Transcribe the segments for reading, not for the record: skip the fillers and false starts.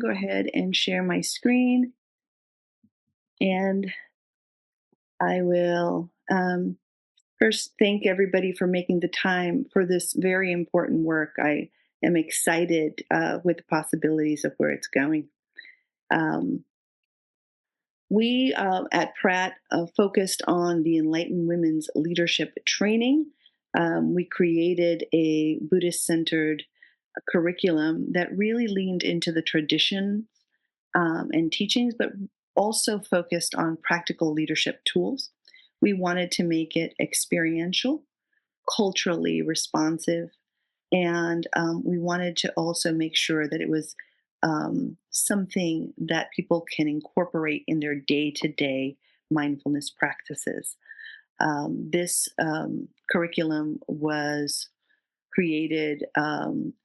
go ahead and share my screen, and I will first thank everybody for making the time for this very important work. I am excited with the possibilities of where it's going. Um, we at Pratt focused on the Enlightened Women's Leadership Training. We created a Buddhist centered curriculum that really leaned into the traditions and teachings, but also focused on practical leadership tools. We wanted to make it experiential, culturally responsive, and we wanted to also make sure that it was something that people can incorporate in their day to day mindfulness practices. This curriculum was created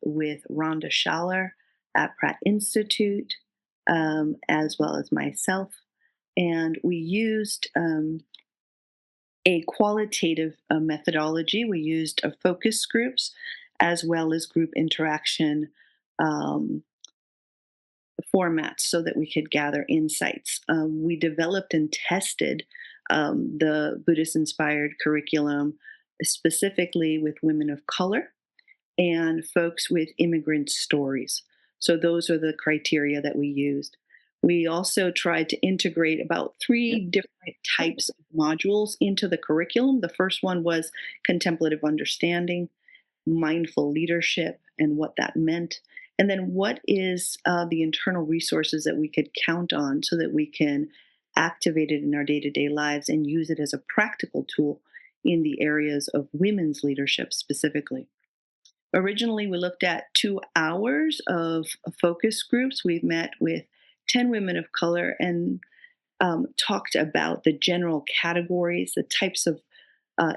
with Rhonda Schaller at Pratt Institute, as well as myself. And we used a qualitative methodology. We used focus groups as well as group interaction um, formats so that we could gather insights. We developed and tested the Buddhist inspired curriculum specifically with women of color and folks with immigrant stories. So those are the criteria that we used. We also tried to integrate about three different types of modules into the curriculum. The first one was contemplative understanding, mindful leadership, and what that meant. And then what is the internal resources that we could count on so that we can activate it in our day to day lives and use it as a practical tool in the areas of women's leadership specifically. Originally, we looked at 2 hours of focus groups. We've met with 10 women of color and talked about the general categories, the types of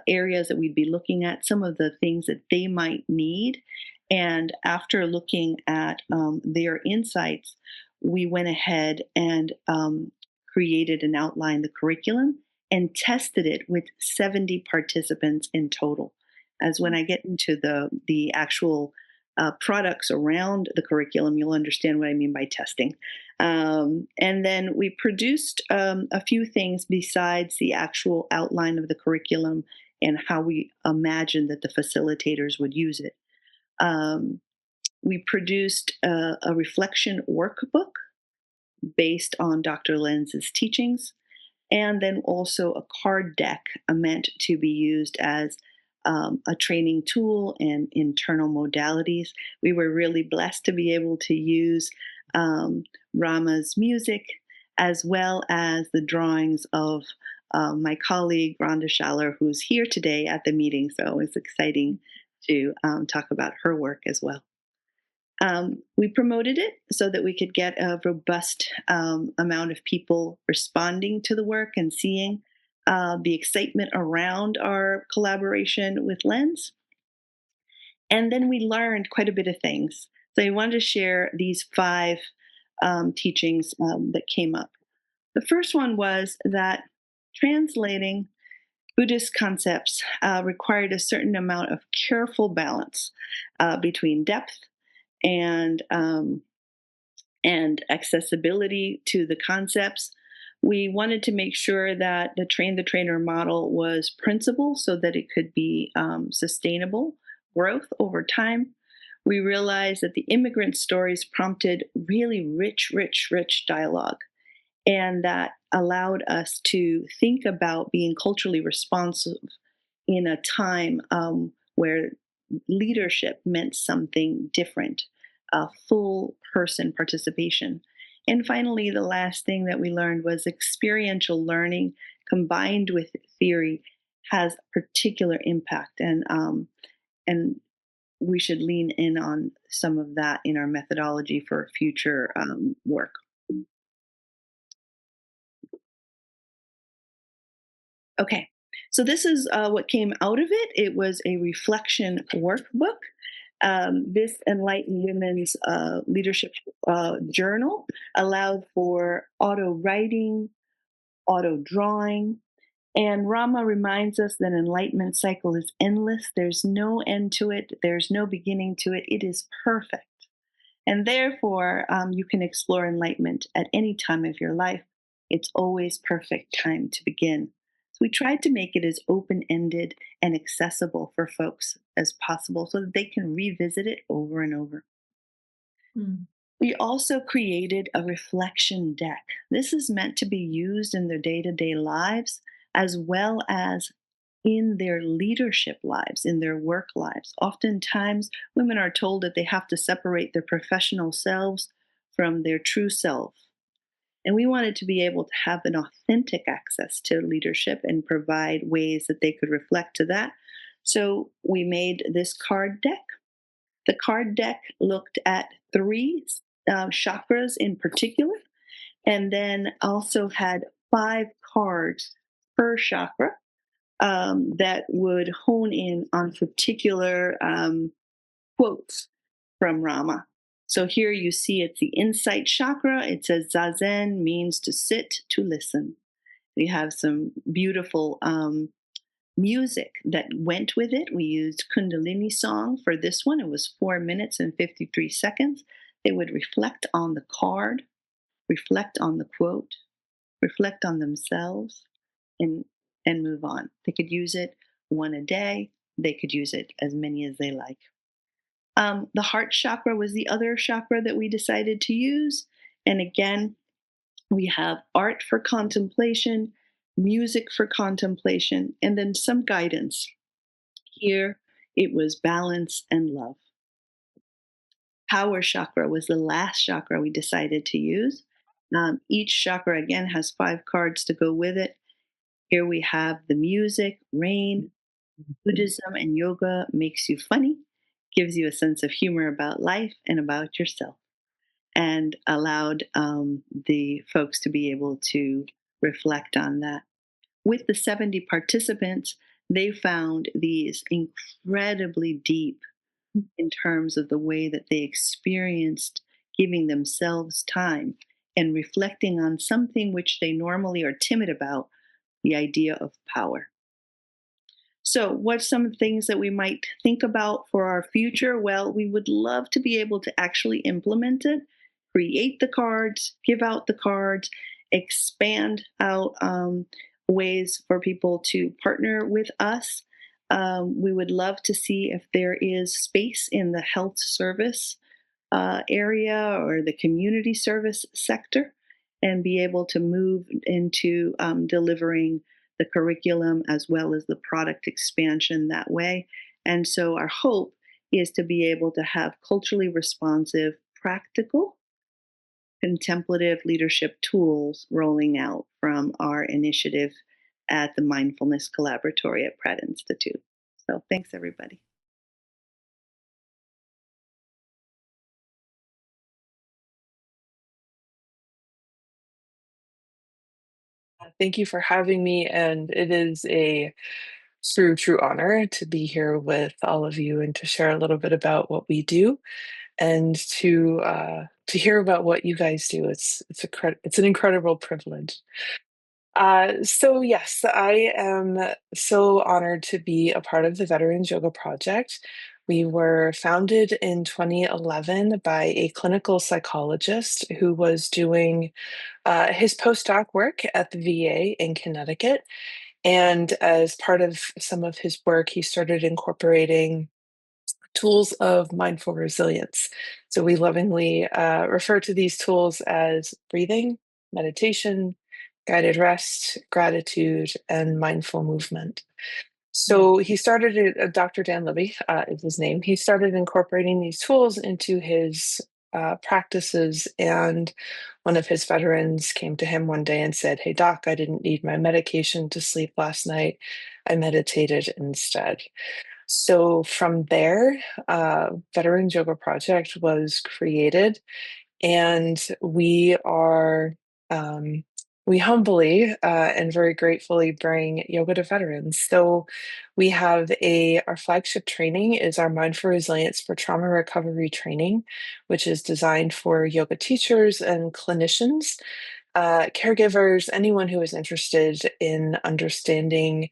areas that we'd be looking at, some of the things that they might need. And after looking at their insights, we went ahead and created and outlined the curriculum and tested it with 70 participants in total. As when I get into the actual products around the curriculum, you'll understand what I mean by testing. And then we produced a few things besides the actual outline of the curriculum and how we imagined that the facilitators would use it. Um, we produced a reflection workbook based on Dr. Lenz's teachings, and then also a card deck meant to be used as a training tool and internal modalities. We were really blessed to be able to use Rama's music as well as the drawings of my colleague Rhonda Schaller, who's here today at the meeting. So it's exciting to talk about her work as well. We promoted it so that we could get a robust amount of people responding to the work and seeing the excitement around our collaboration with Lenz. And then we learned quite a bit of things. So I wanted to share these 5 teachings that came up. The first one was that translating Buddhist concepts required a certain amount of careful balance between depth and accessibility to the concepts. We wanted to make sure that the train the trainer model was principled so that it could be sustainable growth over time. We realized that the immigrant stories prompted really rich dialogue, and that allowed us to think about being culturally responsive in a time where leadership meant something different, full person participation. And finally, the last thing that we learned was experiential learning combined with theory has particular impact, and we should lean in on some of that in our methodology for future work. Okay, so this is what came out of it. It was a reflection workbook. This Enlightened Women's Leadership Journal allowed for auto writing, auto drawing, and Rama reminds us that enlightenment cycle is endless. There's no end to it. There's no beginning to it. It is perfect. And therefore, you can explore enlightenment at any time of your life. It's always perfect time to begin. So we tried to make it as open ended and accessible for folks as possible so that they can revisit it over and over. Mm. We also created a reflection deck. This is meant to be used in their day to day lives as well as in their leadership lives, in their work lives. Oftentimes, women are told that they have to separate their professional selves from their true self. And we wanted to be able to have an authentic access to leadership and provide ways that they could reflect to that. So we made this card deck. The card deck looked at three chakras in particular, and then also had 5 cards per chakra that would hone in on particular quotes from Rama. So here you see it's the insight chakra. It says Zazen means to sit, to listen. We have some beautiful music that went with it. We used Kundalini song for this one. It was 4 minutes and 53 seconds. They would reflect on the card, reflect on the quote, reflect on themselves, and move on. They could use it one a day. They could use it as many as they like. The heart chakra was the other chakra that we decided to use. And again, we have art for contemplation, music for contemplation, and then some guidance. Here, it was balance and love. Power chakra was the last chakra we decided to use. Each chakra, again, has 5 cards to go with it. Here we have the music, rain, Buddhism and yoga makes you funny, gives you a sense of humor about life and about yourself, and allowed the folks to be able to reflect on that. With the 70 participants, they found these incredibly deep in terms of the way that they experienced giving themselves time and reflecting on something which they normally are timid about, the idea of power. So, what's some things that we might think about for our future? Well, we would love to be able to actually implement it, create the cards, give out the cards, expand out ways for people to partner with us. We would love to see if there is space in the health service area or the community service sector and be able to move into delivering the curriculum as well as the product expansion that way. And so our hope is to be able to have culturally responsive, practical, contemplative leadership tools rolling out from our initiative at the Mindfulness Collaboratory at Pratt Institute. So thanks, everybody. Thank you for having me, and it is a true honor to be here with all of you and to share a little bit about what we do and to hear about what you guys do. It's an incredible privilege. So yes, I am so honored to be a part of the Veterans Yoga Project. We were founded in 2011 by a clinical psychologist who was doing his postdoc work at the VA in Connecticut. And as part of some of his work, he started incorporating tools of mindful resilience. So we lovingly refer to these tools as breathing, meditation, guided rest, gratitude, and mindful movement. So he started it, Dr. Dan Libby is his name. He started incorporating these tools into his practices. And one of his veterans came to him one day and said, "Hey, doc, I didn't need my medication to sleep last night. I meditated instead." So from there, Veterans Yoga Project was created, and um, we humbly and very gratefully bring yoga to veterans. So we have our flagship training is our Mindful Resilience for Trauma Recovery training, which is designed for yoga teachers and clinicians, caregivers, anyone who is interested in understanding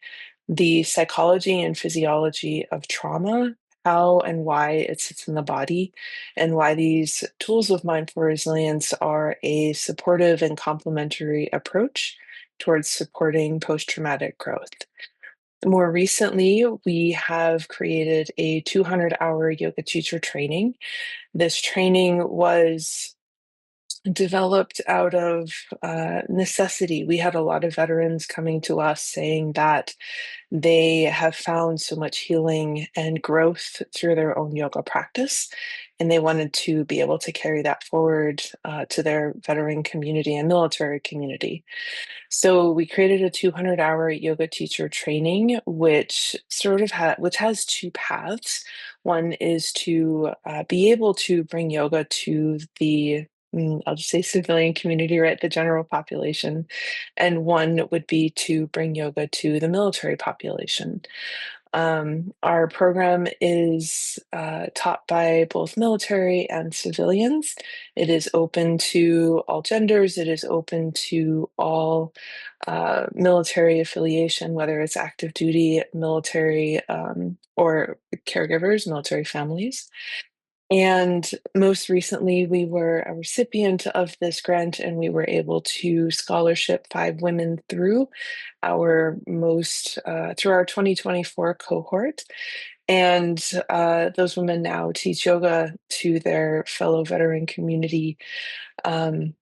the psychology and physiology of trauma, how and why it sits in the body, and why these tools of mindful resilience are a supportive and complementary approach towards supporting post-traumatic growth. More recently, we have created a 200-hour yoga teacher training. This training was developed out of necessity. We had a lot of veterans coming to us saying that they have found so much healing and growth through their own yoga practice, and they wanted to be able to carry that forward to their veteran community and military community. So we created a 200-hour yoga teacher training, which which has two paths. One is to be able to bring yoga to the I'll just say civilian community, right, the general population, and one would be to bring yoga to the military population. Our program is taught by both military and civilians. It is open to all genders. It is open to all military affiliation, whether it's active duty, military, or caregivers, military families. And most recently, we were a recipient of this grant, and we were able to scholarship 5 women through our 2024 cohort. And those women now teach yoga to their fellow veteran community. Um,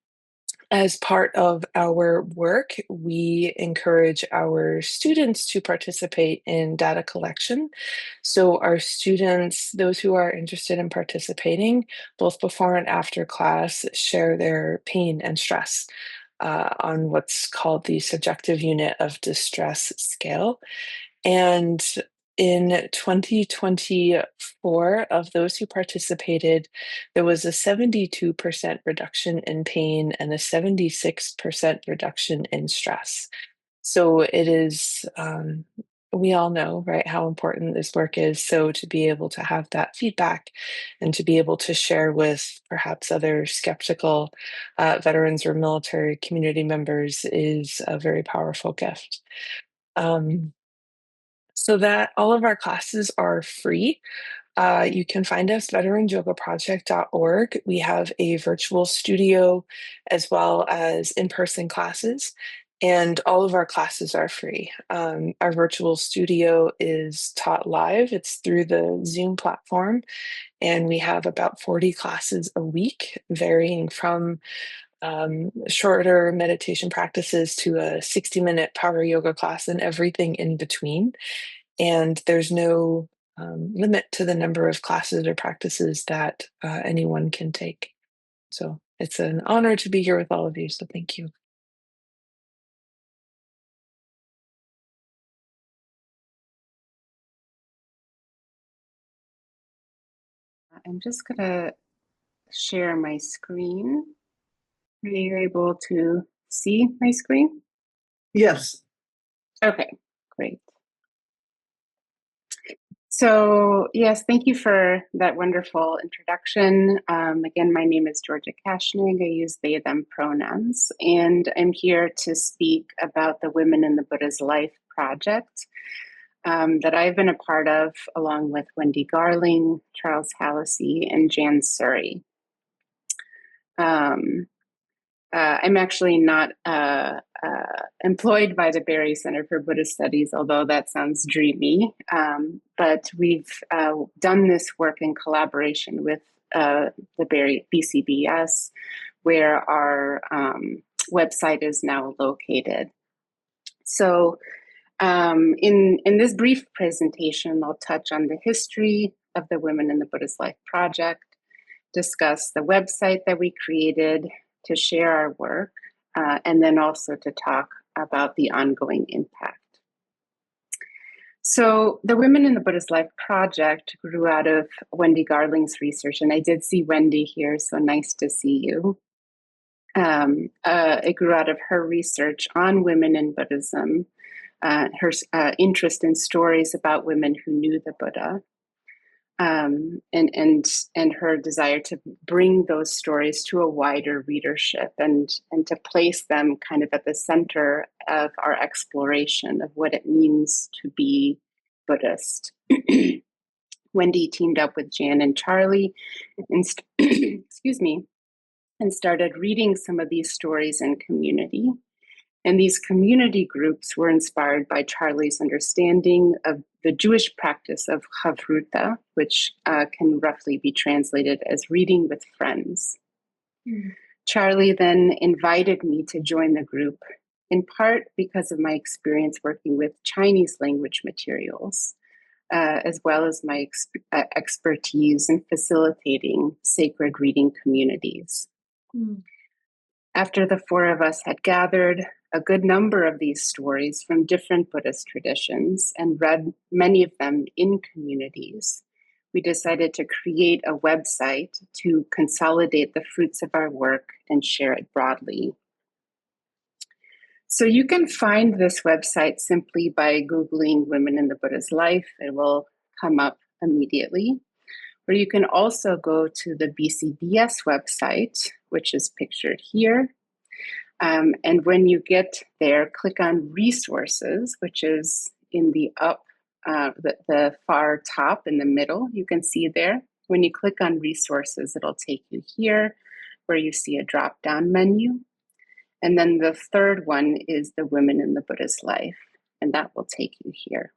as part of our work, we encourage our students to participate in data collection. So, our students, those who are interested in participating, both before and after class, share their pain and stress on what's called the subjective unit of distress scale. And in 2024, of those who participated, there was a 72% reduction in pain and a 76% reduction in stress. So it is, we all know, right, how important this work is. So to be able to have that feedback and to be able to share with perhaps other skeptical veterans or military community members is a very powerful gift. Um, so that all of our classes are free. You can find us veteranyogaproject.org. We have a virtual studio as well as in-person classes, and all of our classes are free. Our virtual studio is taught live. It's through the Zoom platform, and we have about 40 classes a week, varying from shorter meditation practices to a 60-minute power yoga class and everything in between. And there's no limit to the number of classes or practices that anyone can take. So it's an honor to be here with all of you. So thank you. I'm just going to share my screen. Are you able to see my screen? Yes. Okay, great. So, yes, thank you for that wonderful introduction. Again, my name is Georgia Kashnig. I use they, them pronouns, and I'm here to speak about the Women in the Buddha's Life project that I've been a part of, along with Wendy Garling, Charles Hallisey, and Jan Surrey. I'm actually not employed by the Barry Center for Buddhist Studies, although that sounds dreamy. But we've done this work in collaboration with the Barry BCBS, where our website is now located. So in this brief presentation, I'll touch on the history of the Women in the Buddha's Life project, discuss the website that we created to share our work, and then also to talk about the ongoing impact. So the Women in the Buddha's Life project grew out of Wendy Garling's research, and I did see Wendy here, so nice to see you. It grew out of her research on women in Buddhism, her interest in stories about women who knew the Buddha, and her desire to bring those stories to a wider readership and to place them kind of at the center of our exploration of what it means to be Buddhist. Wendy teamed up with Jan and Charlie and excuse me, and started reading some of these stories in community. And these community groups were inspired by Charlie's understanding of the Jewish practice of chavruta, which can roughly be translated as reading with friends. Mm. Charlie then invited me to join the group, in part because of my experience working with Chinese language materials, as well as my expertise in facilitating sacred reading communities. Mm. After the four of us had gathered a good number of these stories from different Buddhist traditions and read many of them in communities, we decided to create a website to consolidate the fruits of our work and share it broadly. So you can find this website simply by Googling Women in the Buddha's Life. It will come up immediately. Or you can also go to the BCBS website, which is pictured here. And when you get there, click on resources, which is in the the far top in the middle, you can see there. When you click on resources, it'll take you here where you see a drop-down menu. And then the third one is the Women in the Buddha's Life, and that will take you here.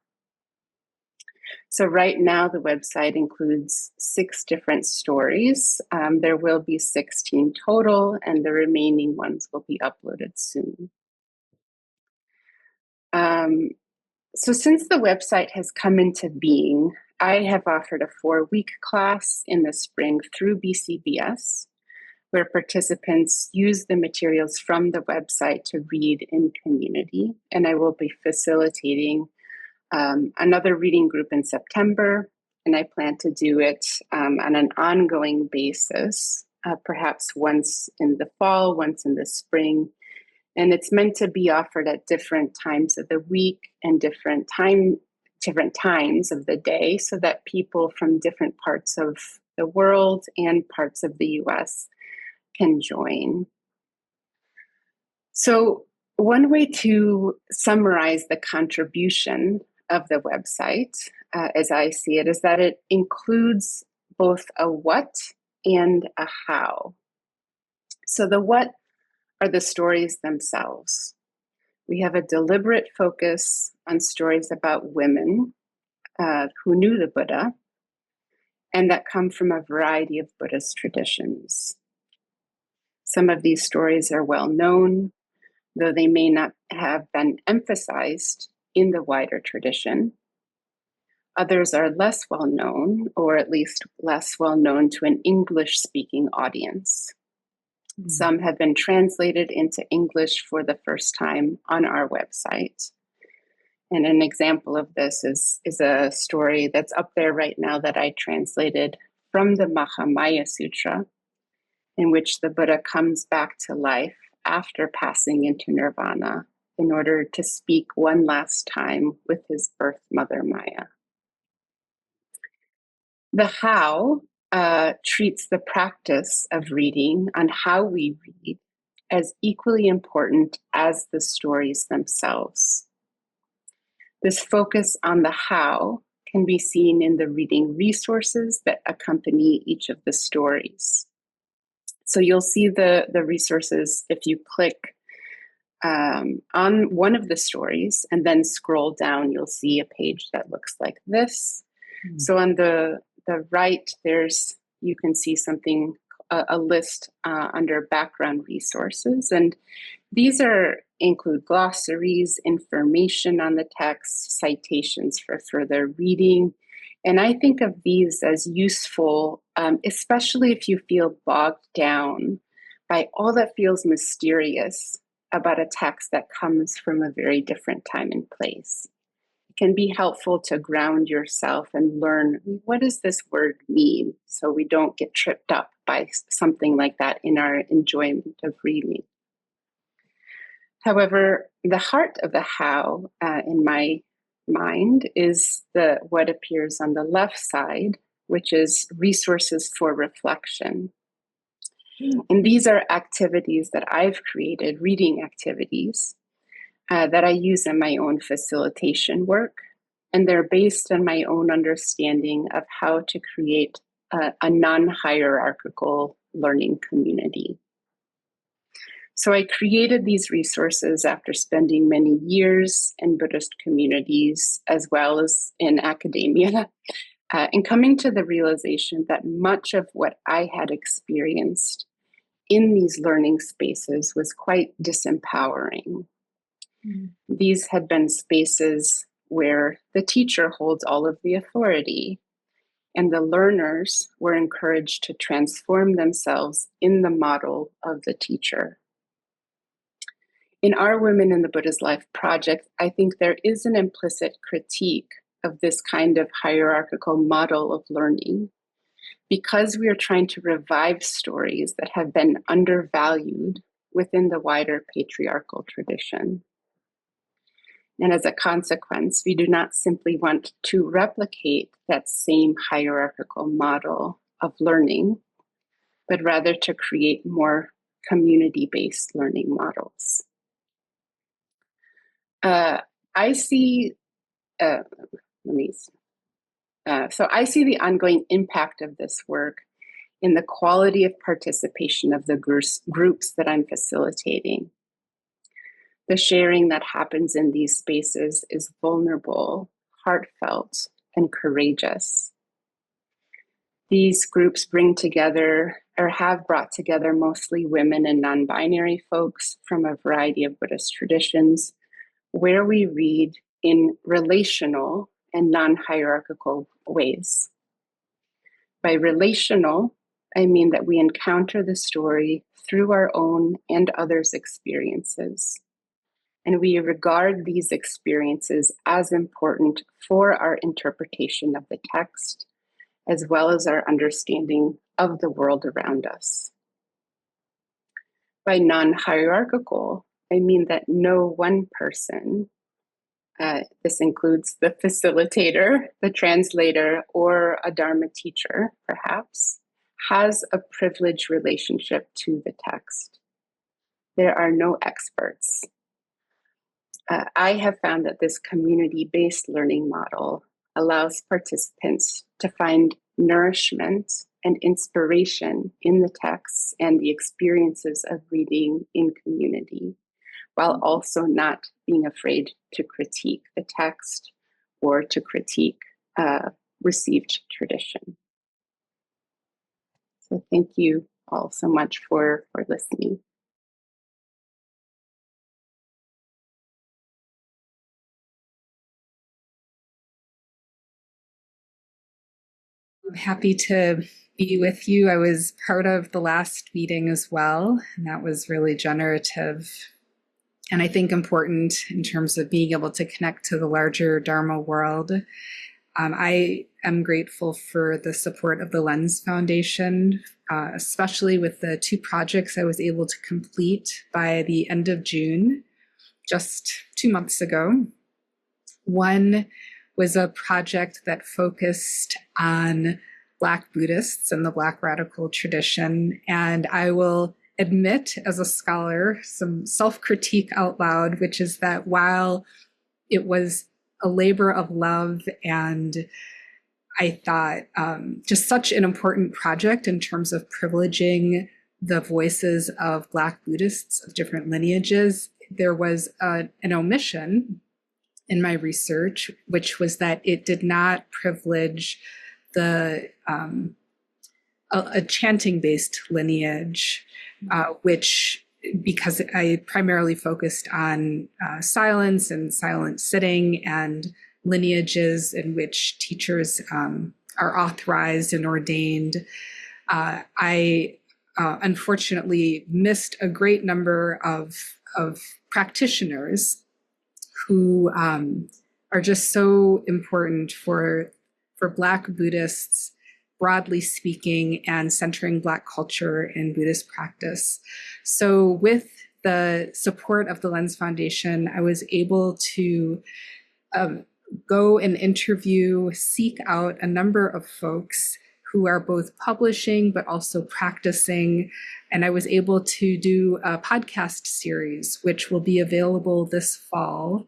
So right now, the website includes 6 different stories. There will be 16 total, and the remaining ones will be uploaded soon. So since the website has come into being, I have offered a 4-week class in the spring through BCBS, where participants use the materials from the website to read in community. And I will be facilitating another reading group in September, and I plan to do it on an ongoing basis, perhaps once in the fall, once in the spring. And it's meant to be offered at different times of the week and different times of the day, so that people from different parts of the world and parts of the US can join. So one way to summarize the contribution of the website, as I see it, is that it includes both a what and a how. So the what are the stories themselves. We have a deliberate focus on stories about women who knew the Buddha and that come from a variety of Buddhist traditions. Some of these stories are well known, though they may not have been emphasized in the wider tradition. Others are less well known, or at least less well known to an English-speaking audience. Mm-hmm. Some have been translated into English for the first time on our website. And an example of this is a story that's up there right now that I translated from the Mahamaya Sutra, in which the Buddha comes back to life after passing into nirvana in order to speak one last time with his birth mother, Maya. The how treats the practice of reading, on how we read, as equally important as the stories themselves. This focus on the how can be seen in the reading resources that accompany each of the stories. So you'll see the resources if you click on one of the stories and then scroll down, you'll see a page that looks like this. Mm-hmm. So on the right, you can see something, a list under background resources. And these include glossaries, information on the text, citations for further reading. And I think of these as useful, especially if you feel bogged down by all that feels mysterious about a text that comes from a very different time and place. It can be helpful to ground yourself and learn, what does this word mean? So we don't get tripped up by something like that in our enjoyment of reading. However, the heart of the how, in my mind, is what appears on the left side, which is resources for reflection. And these are activities that I've created, reading activities, that I use in my own facilitation work. and they're based on my own understanding of how to create a non-hierarchical learning community. So I created these resources after spending many years in Buddhist communities as well as in academia, and coming to the realization that much of what I had experienced in these learning spaces was quite disempowering. These had been spaces where the teacher holds all of the authority, and the learners were encouraged to transform themselves in the model of the teacher. In our Women in the Buddha's Life project, I think there is an implicit critique of this kind of hierarchical model of learning, because we are trying to revive stories that have been undervalued within the wider patriarchal tradition. And as a consequence, we do not simply want to replicate that same hierarchical model of learning, but rather to create more community-based learning models. I see the ongoing impact of this work in the quality of participation of the groups that I'm facilitating. The sharing that happens in these spaces is vulnerable, heartfelt, and courageous. These groups bring together, or have brought together, mostly women and non-binary folks from a variety of Buddhist traditions, where we read in relational and non-hierarchical ways. By relational, I mean that we encounter the story through our own and others' experiences. And we regard these experiences as important for our interpretation of the text, as well as our understanding of the world around us. By non-hierarchical, I mean that no one person, this includes the facilitator, the translator, or a Dharma teacher, perhaps, has a privileged relationship to the text. There are no experts. I have found that this community-based learning model allows participants to find nourishment and inspiration in the texts and the experiences of reading in community, while also not being afraid to critique the text or to critique received tradition. So thank you all so much for listening. I'm happy to be with you. I was part of the last meeting as well, and that was really generative. And I think important in terms of being able to connect to the larger Dharma world. I am grateful for the support of the Lenz Foundation, especially with the 2 projects I was able to complete by the end of June, just 2 months ago. One was a project that focused on Black Buddhists and the Black radical tradition. And I will admit, as a scholar, some self-critique out loud, which is that while it was a labor of love and I thought just such an important project in terms of privileging the voices of Black Buddhists of different lineages, there was an omission in my research, which was that it did not privilege the a chanting-based lineage, which, because I primarily focused on silence and silent sitting and lineages in which teachers are authorized and ordained, I unfortunately missed a great number of practitioners who are just so important for Black Buddhists, broadly speaking, and centering Black culture in Buddhist practice. So with the support of the Lenz Foundation, I was able to go and interview, seek out a number of folks who are both publishing but also practicing. And I was able to do a podcast series, which will be available this fall.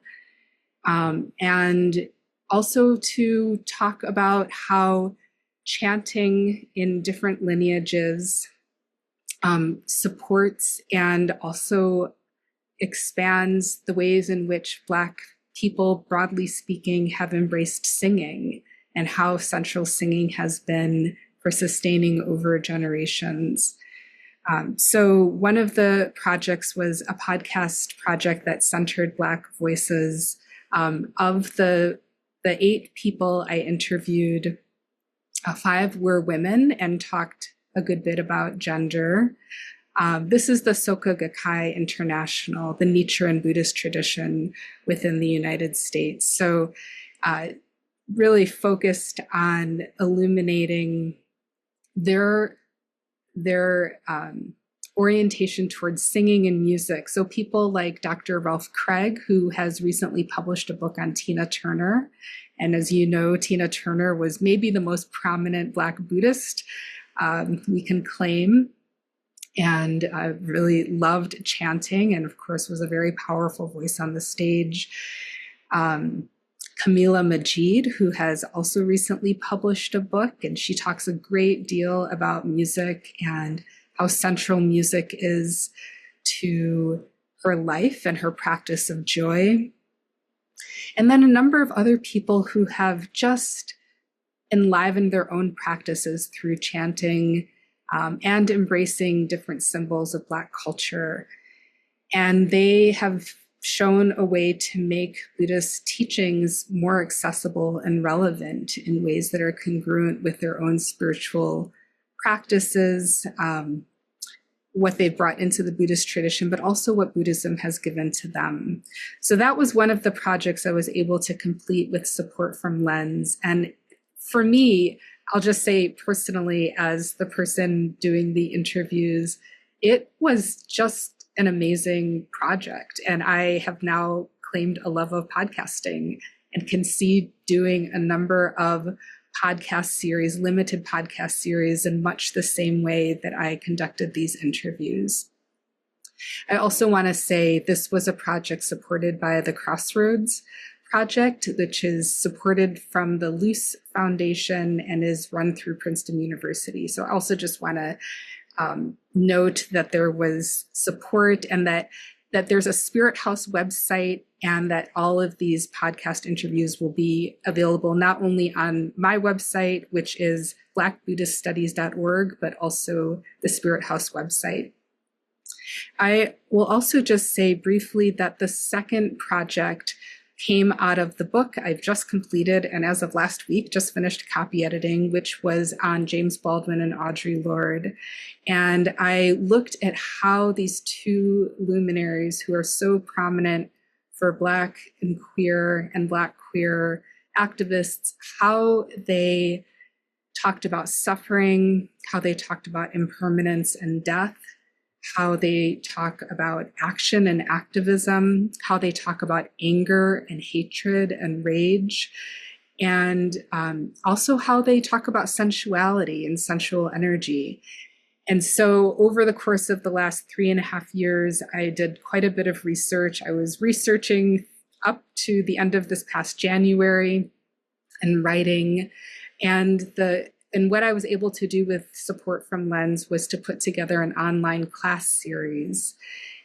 And also to talk about how chanting in different lineages supports and also expands the ways in which Black people, broadly speaking, have embraced singing, and how central singing has been for sustaining over generations. So one of the projects was a podcast project that centered Black voices. Of the 8 people I interviewed, 5 were women and talked a good bit about gender. This is the Soka Gakkai International, the Nichiren Buddhist tradition within the United States. So really focused on illuminating their orientation towards singing and music. So people like Dr. Ralph Craig, who has recently published a book on Tina Turner. And as you know, Tina Turner was maybe the most prominent Black Buddhist we can claim, and really loved chanting, and of course was a very powerful voice on the stage. Camila Majid, who has also recently published a book, and she talks a great deal about music and how central music is to her life and her practice of joy. And then a number of other people who have just enlivened their own practices through chanting and embracing different symbols of Black culture. And they have shown a way to make Buddhist teachings more accessible and relevant in ways that are congruent with their own spiritual practices, what they've brought into the Buddhist tradition, but also what Buddhism has given to them. So that was one of the projects I was able to complete with support from Lenz. And for me, I'll just say personally, as the person doing the interviews, it was just an amazing project. And I have now claimed a love of podcasting and can see doing a number of podcast series, limited podcast series, in much the same way that I conducted these interviews. I also want to say this was a project supported by the Crossroads Project, which is supported from the Lenz Foundation and is run through Princeton University. So I also just want to note that there was support, and that there's a Spirit House website, and that all of these podcast interviews will be available not only on my website, which is blackbuddhiststudies.org, but also the Spirit House website. I will also just say briefly that the second project came out of the book I've just completed, and as of last week, just finished copy editing, which was on James Baldwin and Audre Lorde. And I looked at how these 2 luminaries who are so prominent for Black and Black queer activists, how they talked about suffering, how they talked about impermanence and death, how they talk about action and activism, how they talk about anger and hatred and rage, and also how they talk about sensuality and sensual energy. And so over the course of the last 3.5 years, I did quite a bit of research. I was researching up to the end of this past January and writing, and what I was able to do with support from Lenz was to put together an online class series.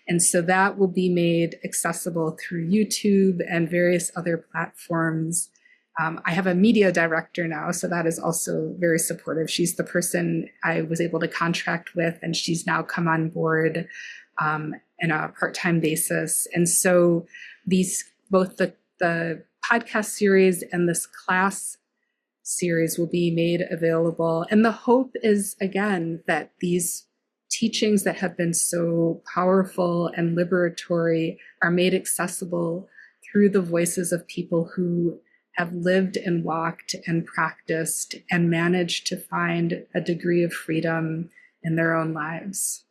And so that will be made accessible through YouTube and various other platforms. I have a media director now, so that is also very supportive. She's the person I was able to contract with, and she's now come on board on a part-time basis. And so both the podcast series and this class series will be made available. And the hope is, again, that these teachings that have been so powerful and liberatory are made accessible through the voices of people who have lived and walked and practiced and managed to find a degree of freedom in their own lives.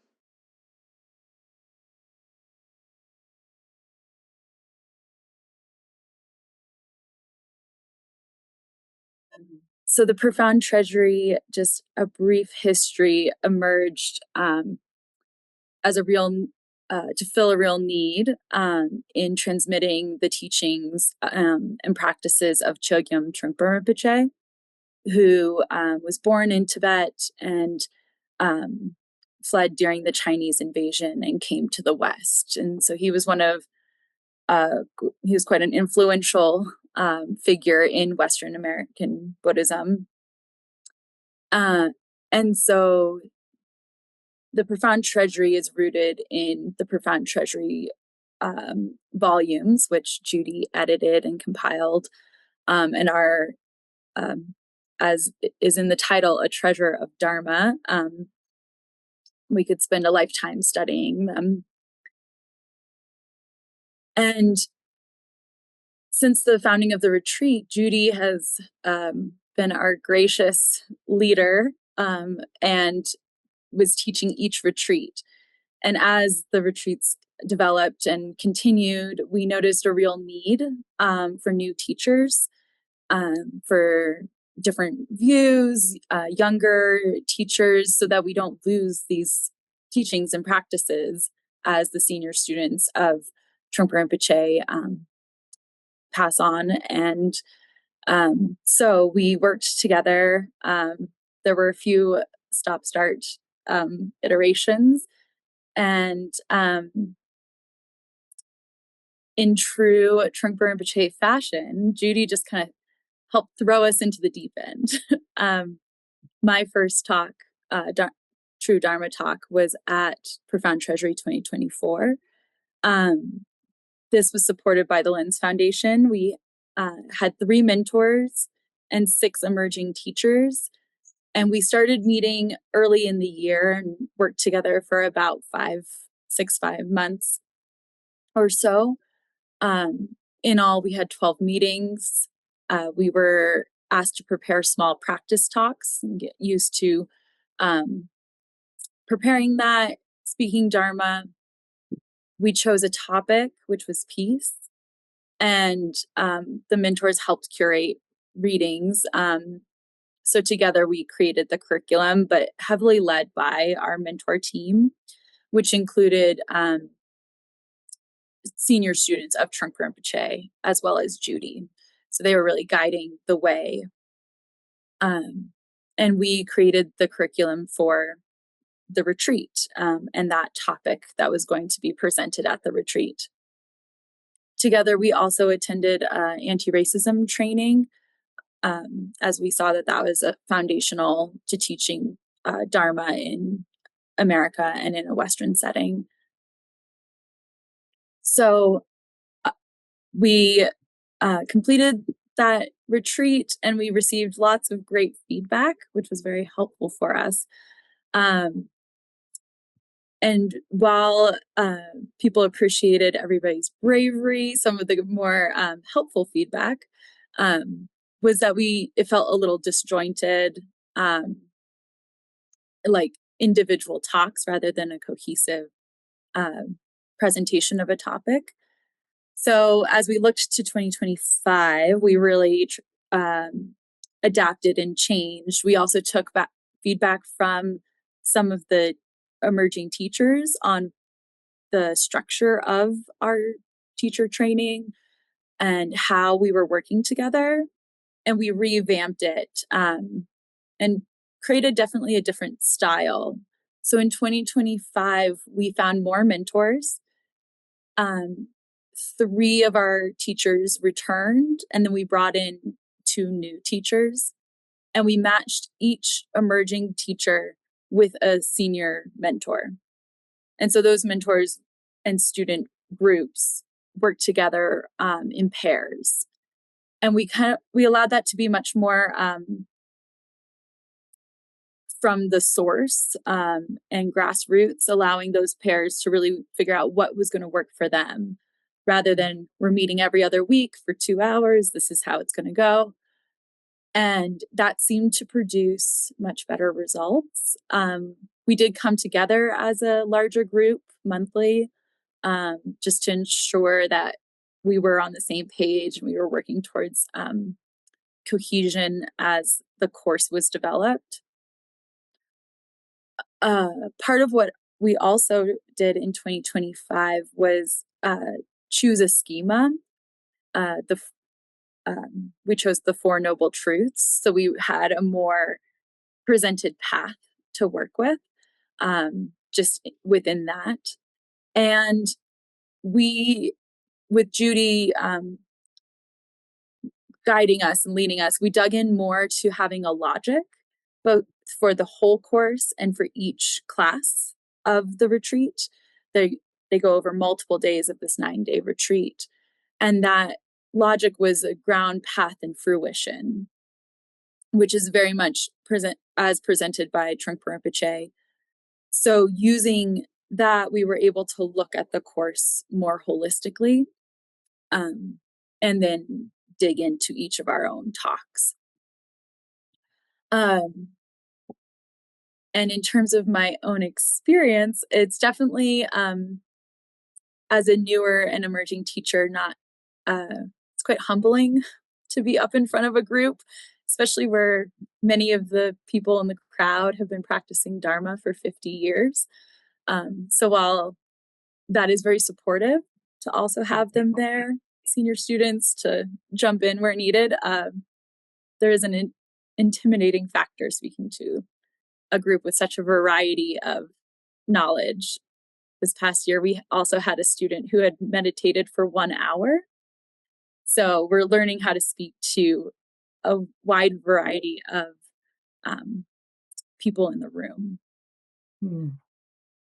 So the Profound Treasury, just a brief history, emerged as a real to fill a real need in transmitting the teachings and practices of Chogyam Trungpa Rinpoche, who was born in Tibet and fled during the Chinese invasion and came to the West. And so he was he was quite an influential figure in Western American Buddhism. And so the Profound Treasury is rooted in the Profound Treasury volumes, which Judy edited and compiled, and are, as is in the title, a treasure of Dharma. We could spend a lifetime studying them. And since the founding of the retreat, Judy has been our gracious leader and was teaching each retreat. And as the retreats developed and continued, we noticed a real need for new teachers, for different views, younger teachers, so that we don't lose these teachings and practices as the senior students of Trungpa Rinpoche pass on. And so we worked together. There were a few stop-start iterations. And in true Trungpa Rinpoche fashion, Judy just kind of helped throw us into the deep end. My first talk, True Dharma talk, was at Profound Treasury 2024. This was supported by the Lenz Foundation. We had 3 mentors and 6 emerging teachers. And we started meeting early in the year and worked together for about 5 months or so. In all, we had 12 meetings. We were asked to prepare small practice talks and get used to preparing that, speaking Dharma. We chose a topic, which was peace. And the mentors helped curate readings. So together we created the curriculum, but heavily led by our mentor team, which included senior students of Trungpa Rinpoche, as well as Judy. So they were really guiding the way. And we created the curriculum for the retreat and that topic that was going to be presented at the retreat. Together, we also attended anti-racism training, as we saw that was foundational to teaching Dharma in America and in a Western setting. So we completed that retreat and we received lots of great feedback, which was very helpful for us. And while people appreciated everybody's bravery, some of the more helpful feedback was that it felt a little disjointed, like individual talks rather than a cohesive presentation of a topic. So as we looked to 2025, we really adapted and changed. We also took back feedback from some of the emerging teachers on the structure of our teacher training and how we were working together. And we revamped it and created definitely a different style. So in 2025, we found more mentors. 3 of our teachers returned, and then we brought in 2 new teachers. And we matched each emerging teacher with a senior mentor. And so those mentors and student groups work together in pairs. And we allowed that to be much more from the source and grassroots, allowing those pairs to really figure out what was going to work for them, rather than we're meeting every other week for 2 hours. This is how it's going to go. And that seemed to produce much better results. We did come together as a larger group monthly, just to ensure that we were on the same page and we were working towards cohesion as the course was developed. Part of what we also did in 2025 was choose a schema. We chose the Four Noble Truths. So we had a more presented path to work with, just within that. And we, with Judy guiding us and leading us, we dug in more to having a logic, both for the whole course and for each class of the retreat. They go over multiple days of this 9-day retreat. And that logic was a ground, path, and fruition, which is very much presented by Trungpa Rinpoche. So using that, we were able to look at the course more holistically, and then dig into each of our own talks. And in terms of my own experience, it's definitely, as a newer and emerging teacher, it's quite humbling to be up in front of a group, especially where many of the people in the crowd have been practicing Dharma for 50 years. So while that is very supportive, to also have them there, senior students, to jump in where needed, there is an intimidating factor speaking to a group with such a variety of knowledge. This past year, we also had a student who had meditated for 1 hour. So we're learning how to speak to a wide variety of people in the room.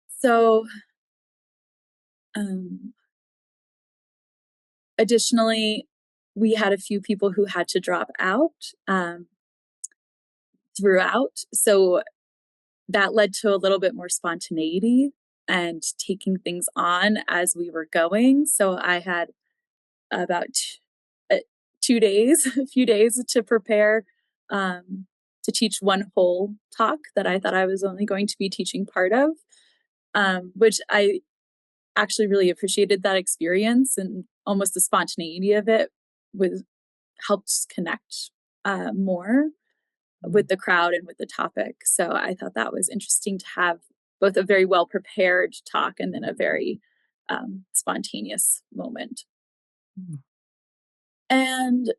So additionally, we had a few people who had to drop out throughout. So that led to a little bit more spontaneity and taking things on as we were going. So I had about 2 days, a few days to prepare to teach one whole talk that I thought I was only going to be teaching part of, which I actually really appreciated that experience, and almost the spontaneity of it helped connect more with the crowd and with the topic. So I thought that was interesting to have both a very well prepared talk and then a very spontaneous moment. And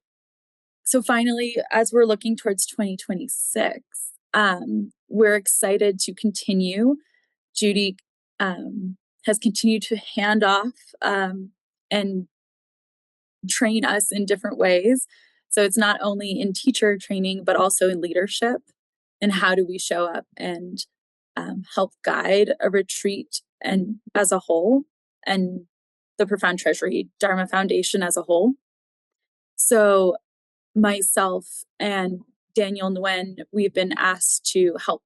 so finally, as we're looking towards 2026, we're excited to continue. Judy has continued to hand off and train us in different ways. So it's not only in teacher training, but also in leadership, and how do we show up and help guide a retreat and as a whole, and the Profound Treasury Dharma Foundation as a whole. So myself and Daniel Nguyen, we've been asked to help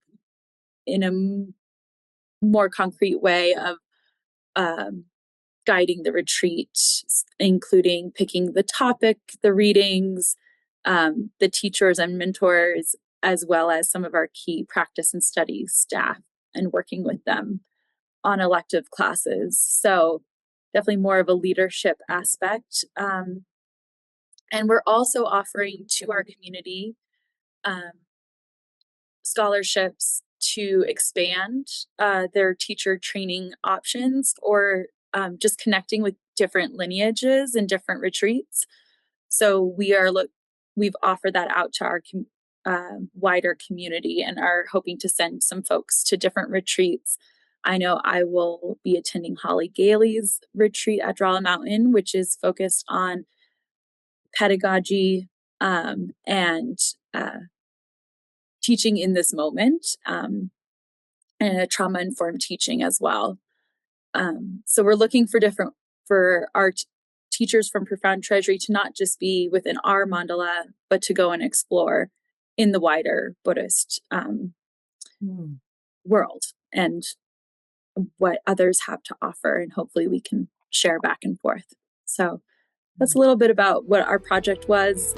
in a more concrete way of guiding the retreat, including picking the topic, the readings, the teachers and mentors, as well as some of our key practice and study staff, and working with them on elective classes. So definitely more of a leadership aspect. And we're also offering to our community scholarships to expand their teacher training options, or just connecting with different lineages and different retreats. So we've offered that out to our wider community, and are hoping to send some folks to different retreats. I know I will be attending Holly Gailey's retreat at Drawla Mountain, which is focused on pedagogy and teaching in this moment, and a trauma-informed teaching as well. So we're looking for our teachers from Profound Treasury to not just be within our mandala, but to go and explore in the wider Buddhist world and what others have to offer, and hopefully we can share back and forth. So that's a little bit about what our project was.